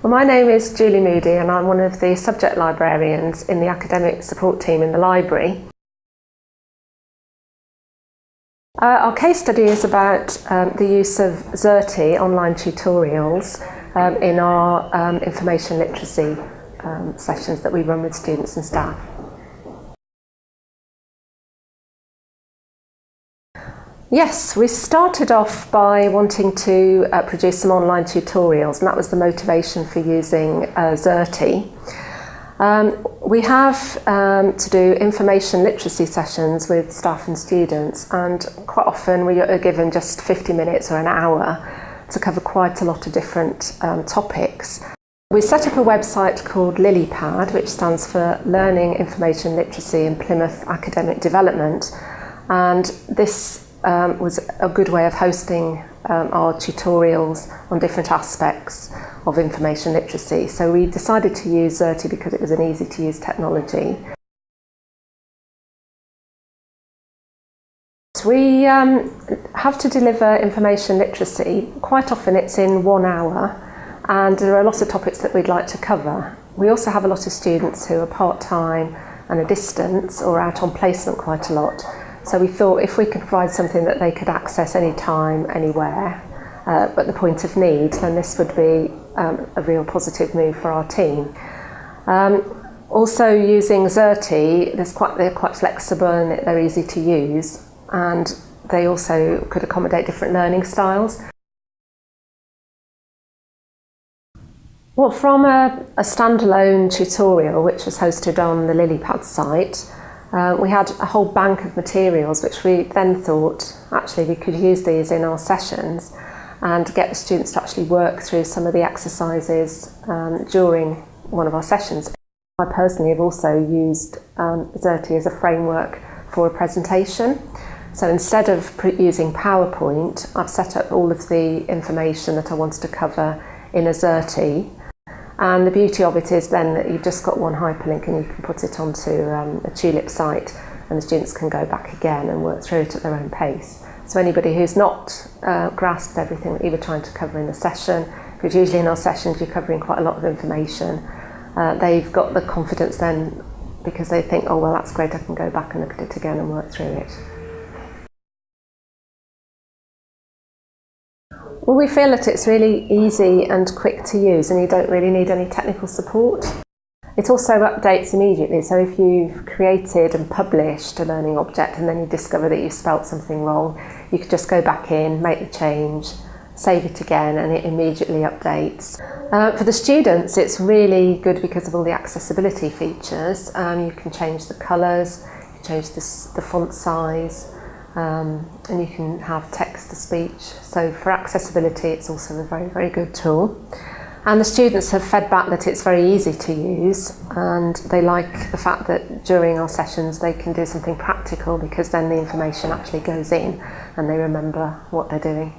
Well, my name is Julie Moody and I'm one of the subject librarians in the academic support team in the library. Our case study is about the use of Xerte online tutorials in our information literacy sessions that we run with students and staff. Yes, we started off by wanting to produce some online tutorials, and that was the motivation for using Xerte. We have to do information literacy sessions with staff and students, and quite often we are given just 50 minutes or an hour to cover quite a lot of different topics. We set up a website called LILIPAD, which stands for Learning Information Literacy in Plymouth Academic Development, and this was a good way of hosting our tutorials on different aspects of information literacy. So we decided to use Xerte because it was an easy to use technology. We have to deliver information literacy. Quite often it's in 1 hour, and there are a lot of topics that we'd like to cover. We also have a lot of students who are part-time and a distance or out on placement quite a lot. So we thought if we could provide something that they could access anytime, anywhere, at the point of need, then this would be a real positive move for our team. Also using Xerte, they're quite flexible and they're easy to use, and they also could accommodate different learning styles. Well, from a standalone tutorial which was hosted on the LILIPAD site, we had a whole bank of materials which we then thought actually we could use these in our sessions and get the students to actually work through some of the exercises during one of our sessions. I personally have also used Xerte as a framework for a presentation. So instead of using PowerPoint, I've set up all of the information that I wanted to cover in a Xerte. And the beauty of it is then that you've just got one hyperlink and you can put it onto a Tulip site, and the students can go back again and work through it at their own pace. So anybody who's not grasped everything that you were trying to cover in a session, because usually in our sessions you're covering quite a lot of information, they've got the confidence then because they think, oh well, that's great, I can go back and look at it again and work through it. Well, we feel that it's really easy and quick to use and you don't really need any technical support. It also updates immediately, so if you've created and published a learning object and then you discover that you've spelt something wrong, you could just go back in, make the change, save it again, and it immediately updates. For the students, it's really good because of all the accessibility features. You can change the colours, you can change the font size, and you can have text-to-speech. So for accessibility, it's also a very, very good tool. And the students have fed back that it's very easy to use, and they like the fact that during our sessions they can do something practical because then the information actually goes in and they remember what they're doing.